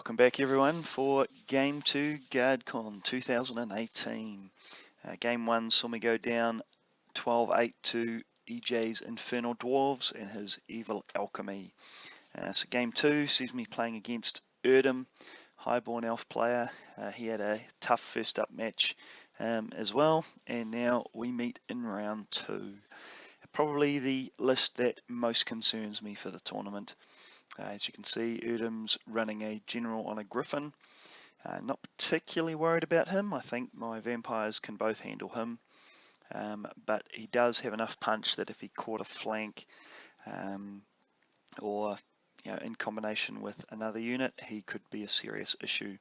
Welcome back everyone for Game 2 Guardcon 2018. Game 1 saw me go down 12-8 to EJ's Infernal Dwarves and his Evil Alchemy. So Game 2 sees me playing against Erdem, Highborn Elf player. He had a tough first up match as well, and now we meet in round 2. Probably the list that most concerns me for the tournament. As you can see, Erdem's running a general on a griffin. Not particularly worried about him. I think my vampires can both handle him, but he does have enough punch that if he caught a flank or in combination with another unit, he could be a serious issue.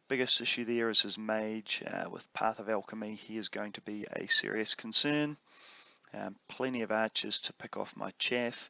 Biggest issue there is his mage. With Path of Alchemy, he is going to be a serious concern. Plenty of archers to pick off my chaff.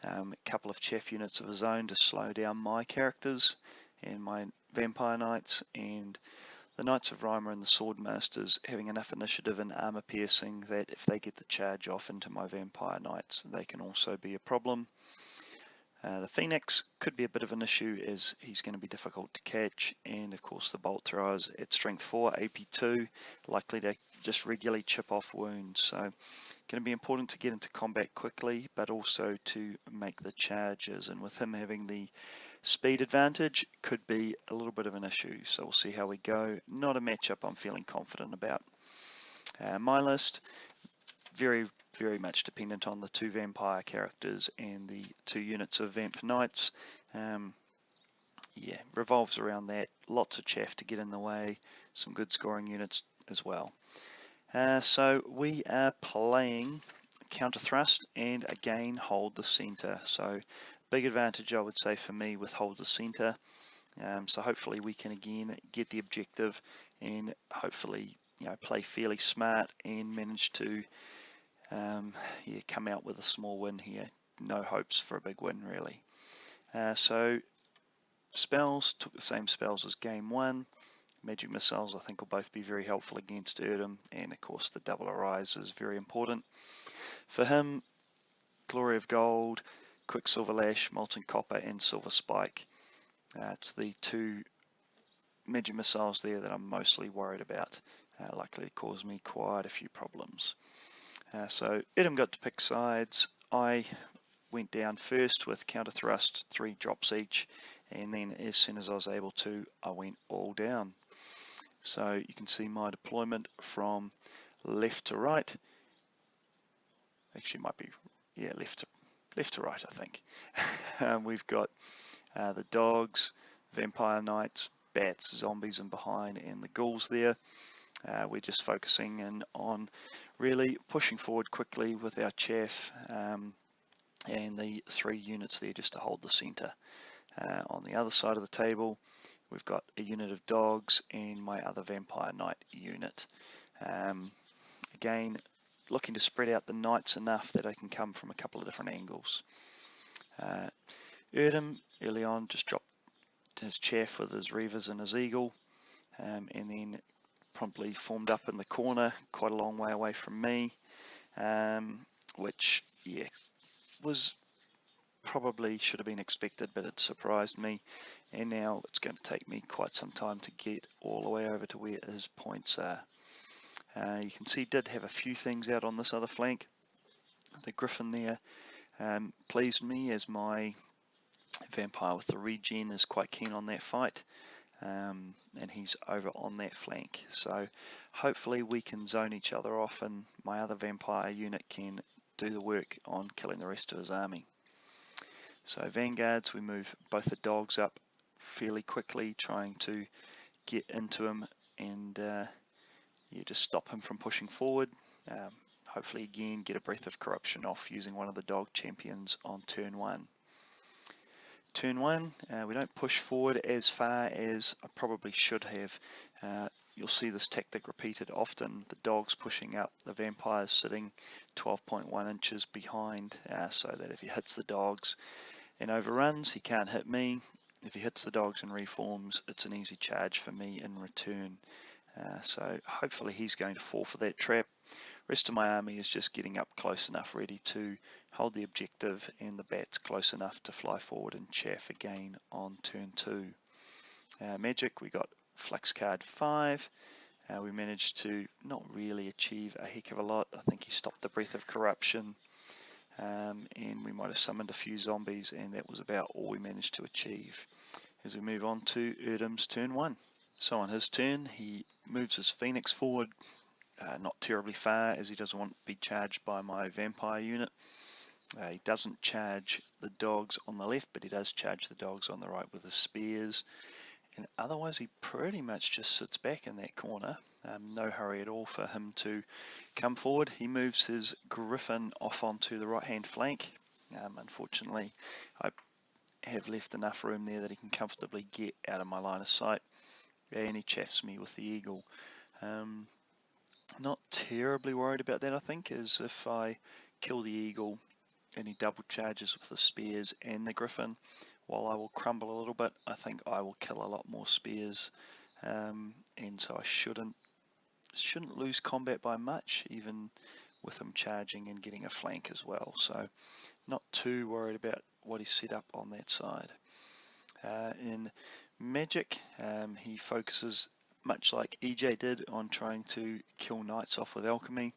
A couple of chaff units of his own to slow down my characters and my vampire knights, and the Knights of Rhymer and the Swordmasters having enough initiative and armor piercing that if they get the charge off into my vampire knights, they can also be a problem. The Phoenix could be a bit of an issue as he's going to be difficult to catch, and of course the bolt throwers at strength 4, AP 2, likely to just regularly chip off wounds. So going to be important to get into combat quickly, but also to make the charges, and with him having the speed advantage could be a little bit of an issue. So we'll see how we go. Not a matchup I'm feeling confident about. My list, very much dependent on the 2 vampire characters and the 2 units of vamp knights. Yeah, revolves around that. Lots of chaff to get in the way, some good scoring units as well. So we are playing counter thrust and again hold the center. So big advantage I would say for me with hold the center. So hopefully we can again get the objective and hopefully play fairly smart and manage to come out with a small win here. No hopes for a big win really. So spells, took the same spells as game 1. Magic missiles I think will both be very helpful against Erdem, and of course the double arise is very important. For him, Glory of Gold, Quicksilver Lash, Molten Copper and Silver Spike. It's the 2 magic missiles there that I'm mostly worried about. Likely to cause me quite a few problems. So Erdem got to pick sides. I went down first with counter thrust, 3 drops each, and then as soon as I was able to, I went all down. So you can see my deployment from left to right. Actually, it might be left to right, I think. We've got the dogs, vampire knights, bats, zombies in behind, and the ghouls there. We're just focusing in on really pushing forward quickly with our chaff and the 3 units there just to hold the center. On the other side of the table, we've got a unit of dogs and my other vampire knight unit. Again, looking to spread out the knights enough that I can come from a couple of different angles. Erdem early on just dropped his chaff with his reavers and his eagle, and then promptly formed up in the corner quite a long way away from me, which was probably should have been expected, but it surprised me, and now it's going to take me quite some time to get all the way over to where his points are. You can see did have a few things out on this other flank. The griffin there pleased me, as my vampire with the regen is quite keen on that fight, and he's over on that flank. So hopefully we can zone each other off and my other vampire unit can do the work on killing the rest of his army. So vanguards, we move both the dogs up fairly quickly, trying to get into him and just stop him from pushing forward. Hopefully again get a Breath of Corruption off using one of the dog champions on turn 1. Turn 1, we don't push forward as far as I probably should have. You'll see this tactic repeated often, the dogs pushing up, the vampires sitting 12.1 inches behind, so that if he hits the dogs and overruns, he can't hit me. If he hits the dogs and reforms, it's an easy charge for me in return. So hopefully he's going to fall for that trap. Rest of my army is just getting up close enough ready to hold the objective, and the bats close enough to fly forward and chaff again on turn 2. Magic, we got Flux card 5. We managed to not really achieve a heck of a lot. I think he stopped the Breath of Corruption, and we might have summoned a few zombies, and that was about all we managed to achieve. As we move on to Erdem's turn 1. So on his turn, he moves his Phoenix forward, not terribly far, as he doesn't want to be charged by my vampire unit. He doesn't charge the dogs on the left, but he does charge the dogs on the right with his spears. And otherwise, he pretty much just sits back in that corner. No hurry at all for him to come forward. He moves his Griffin off onto the right-hand flank. Unfortunately, I have left enough room there that he can comfortably get out of my line of sight. And he chaffs me with the eagle. Not terribly worried about that, I think, as if I kill the eagle and he double charges with the spears and the Griffin, while I will crumble a little bit, I think I will kill a lot more spears, and so I shouldn't lose combat by much, even with him charging and getting a flank as well. So not too worried about what he's set up on that side. In Magic, he focuses, much like EJ did, on trying to kill knights off with alchemy.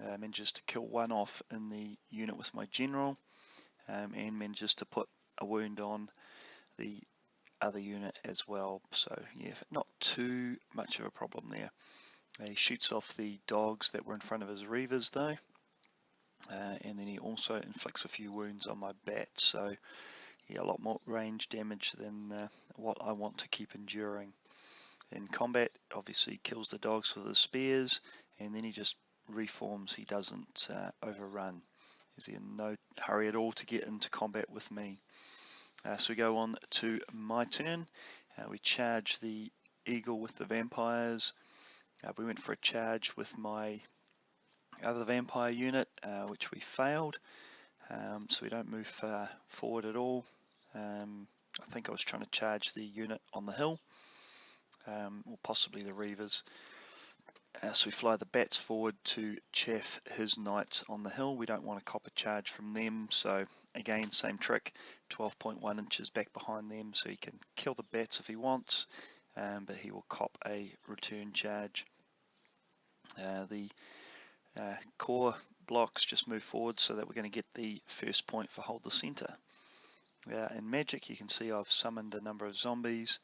Manages to kill one off in the unit with my general, and manages to put a wound on the other unit as well. So yeah, not too much of a problem there. He shoots off the dogs that were in front of his reavers though, and then he also inflicts a few wounds on my bats. So yeah, a lot more range damage than what I want to keep enduring. In combat, obviously kills the dogs with his spears, and then he just reforms. He doesn't overrun. He's in no hurry at all to get into combat with me. So we go on to my turn. We charge the eagle with the vampires. We went for a charge with my other vampire unit, which we failed. So we don't move far forward at all. I think I was trying to charge the unit on the hill, or possibly the reavers. So we fly the bats forward to chaff his knights on the hill. We don't want a copper charge from them, so again, same trick, 12.1 inches back behind them, so he can kill the bats if he wants, but he will cop a return charge. The core blocks just move forward so that we're going to get the first point for hold the center. In Magic, you can see I've summoned a number of zombies,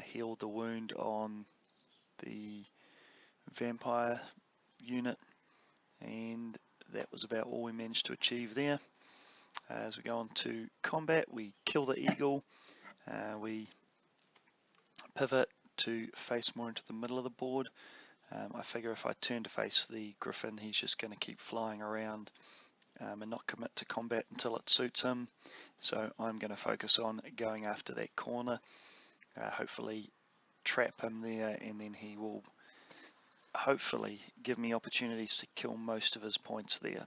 healed the wound on the vampire unit, and that was about all we managed to achieve there. As we go on to combat, we kill the eagle, we pivot to face more into the middle of the board. I figure if I turn to face the Griffin, he's just going to keep flying around and not commit to combat until it suits him, so I'm going to focus on going after that corner, hopefully trap him there, and then he will hopefully give me opportunities to kill most of his points there.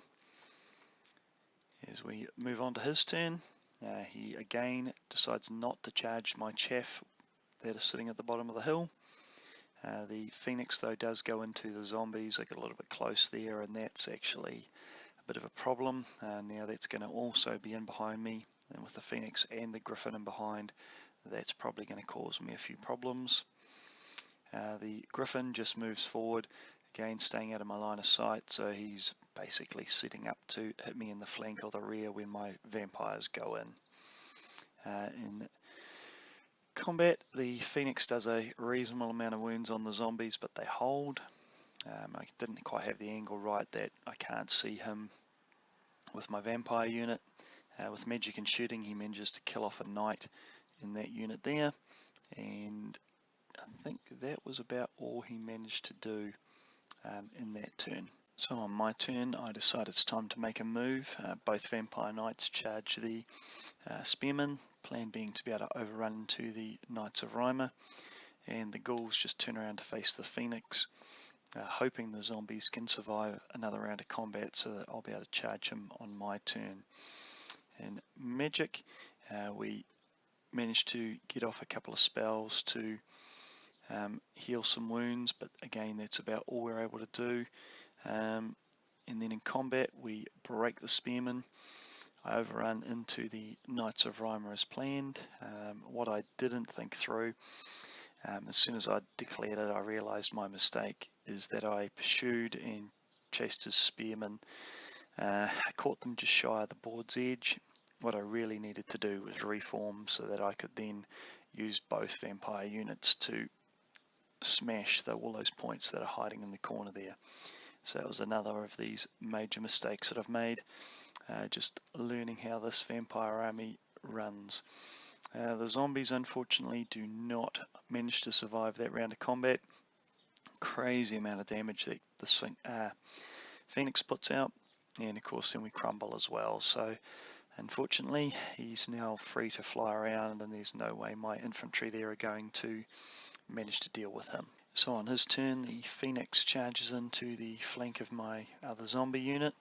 As we move on to his turn, he again decides not to charge my chaff that is sitting at the bottom of the hill. The Phoenix though does go into the zombies. I get a little bit close there, and that's actually a bit of a problem. Now that's going to also be in behind me, and with the Phoenix and the Griffin in behind, that's probably going to cause me a few problems. The Griffin just moves forward, again staying out of my line of sight, so he's basically setting up to hit me in the flank or the rear when my vampires go in. In combat, the Phoenix does a reasonable amount of wounds on the zombies, but they hold. I didn't quite have the angle right that I can't see him with my vampire unit. With magic and shooting, he manages to kill off a knight in that unit there, and I think that was about all he managed to do in that turn. So on my turn, I decide it's time to make a move. Both vampire knights charge the spearmen, plan being to be able to overrun into the Knights of Rhymer, and the ghouls just turn around to face the Phoenix, hoping the zombies can survive another round of combat so that I'll be able to charge him on my turn. In Magic, we managed to get off a couple of spells to heal some wounds, but again that's about all we're able to do. And then in combat we break the spearmen, I overrun into the Knights of Rhymer as planned. What I didn't think through, as soon as I declared it, I realised my mistake is that I pursued and chased his spearmen. I caught them just shy of the board's edge. What I really needed to do was reform so that I could then use both vampire units to smash all those points that are hiding in the corner there. So that was another of these major mistakes that I've made, just learning how this vampire army runs. The zombies unfortunately do not manage to survive that round of combat. Crazy amount of damage that the Phoenix puts out, and of course then we crumble as well. So unfortunately he's now free to fly around, and there's no way my infantry there are going to manage to deal with him. So on his turn, the Phoenix charges into the flank of my other zombie unit.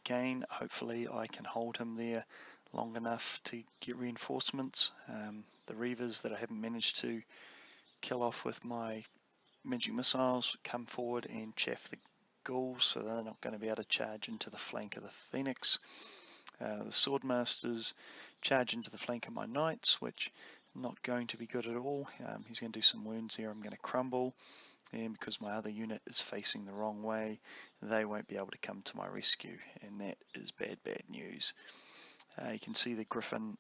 Again, hopefully I can hold him there long enough to get reinforcements. The Reavers that I haven't managed to kill off with my magic missiles come forward and chaff the ghouls, so they're not going to be able to charge into the flank of the Phoenix. The Swordmasters charge into the flank of my Knights, which is not going to be good at all. He's going to do some wounds here. I'm going to crumble, and because my other unit is facing the wrong way, they won't be able to come to my rescue, and that is bad news. You can see the Griffin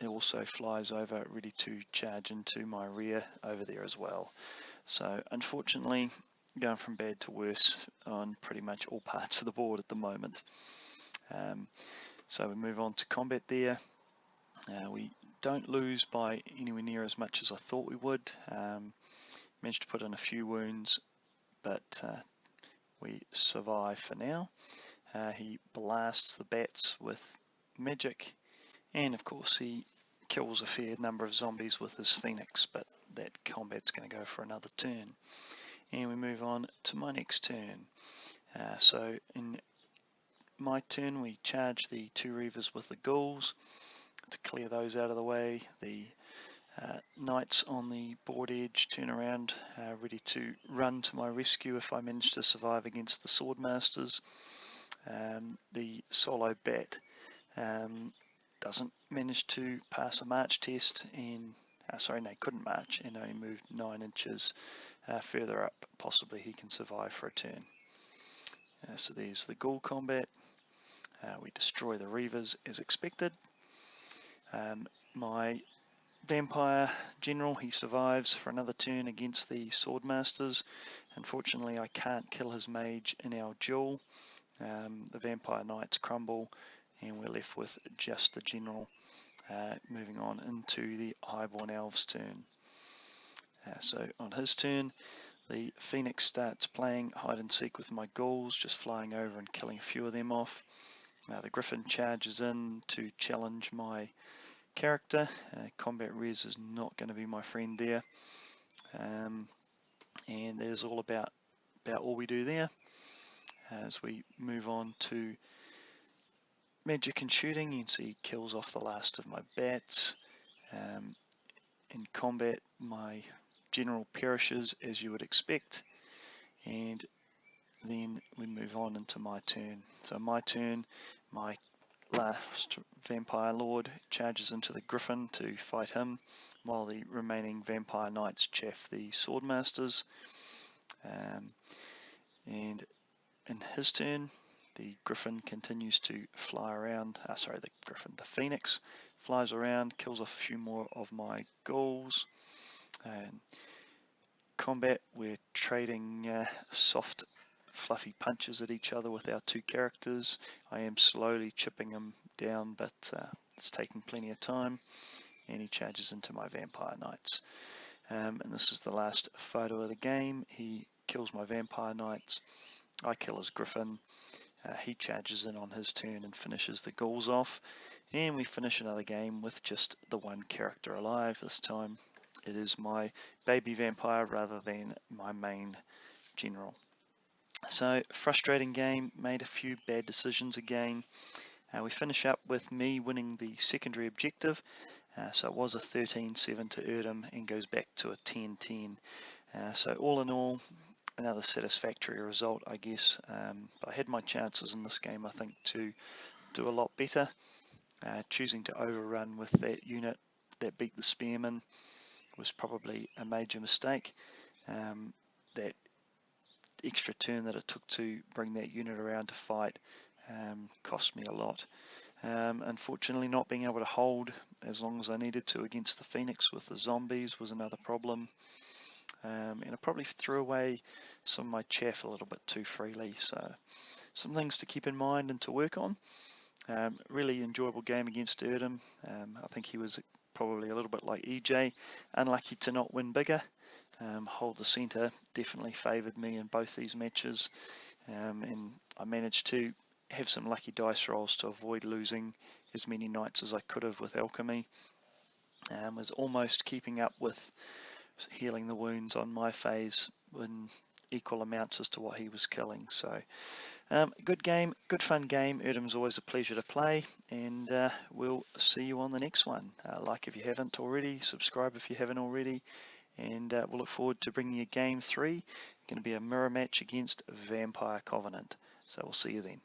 also flies over, ready to charge into my rear over there as well. So unfortunately, going from bad to worse on pretty much all parts of the board at the moment. So we move on to combat there. We don't lose by anywhere near as much as I thought we would. Managed to put in a few wounds, but we survive for now. He blasts the bats with magic, and of course he kills a fair number of zombies with his Phoenix, but that combat's going to go for another turn. And we move on to my next turn. So in my turn we charge the two Reavers with the ghouls to clear those out of the way. The Knights on the board edge turn around, ready to run to my rescue if I manage to survive against the Swordmasters. The solo bat doesn't manage to pass a march test, and couldn't march, and only moved 9 inches further up. Possibly he can survive for a turn. So there's the ghoul combat. We destroy the Reavers as expected. My Vampire General, he survives for another turn against the Swordmasters. Unfortunately I can't kill his mage in our duel. The Vampire Knights crumble, and we're left with just the General. Moving on into the Highborn Elves' turn. So on his turn, the Phoenix starts playing hide and seek with my ghouls, just flying over and killing a few of them off. The Griffin charges in to challenge my character. Combat res is not going to be my friend there, and that is all about all we do there. As we move on to magic and shooting, you can see he kills off the last of my bats. In combat, my general perishes as you would expect, and then we move on into my turn. So my turn, my last Vampire Lord charges into the Griffin to fight him, while the remaining Vampire Knights chaff the Swordmasters. And in his turn, the Griffin continues to fly around. The Phoenix flies around, kills off a few more of my ghouls. Combat, we're trading soft, fluffy punches at each other with our two characters. I am slowly chipping him down, but it's taking plenty of time, and he charges into my Vampire Knights. And this is the last photo of the game. He kills my Vampire Knights. I kill his Griffin. He charges in on his turn and finishes the ghouls off, and we finish another game with just the one character alive. This time it is my baby vampire rather than my main general. So frustrating game, made a few bad decisions again. We finish up with me winning the secondary objective. So it was a 13-7 to Erdem and goes back to a 10-10. So all in all, another satisfactory result, I guess. But I had my chances in this game, I think, to do a lot better. Choosing to overrun with that unit that beat the spearmen was probably a major mistake. That extra turn that it took to bring that unit around to fight cost me a lot. Unfortunately, not being able to hold as long as I needed to against the Phoenix with the zombies was another problem. And I probably threw away some of my chaff a little bit too freely. So some things to keep in mind and to work on. Really enjoyable game against Erdem. I think he was probably a little bit like EJ, unlucky to not win bigger. Hold the centre definitely favoured me in both these matches, and I managed to have some lucky dice rolls to avoid losing as many knights as I could have with alchemy. Was almost keeping up with healing the wounds on my phase in equal amounts as to what he was killing. So good game, good fun game. Erdem's always a pleasure to play, and we'll see you on the next one. Like if you haven't already, subscribe if you haven't already, and we'll look forward to bringing you game 3. It's going to be a mirror match against Vampire Covenant. So we'll see you then.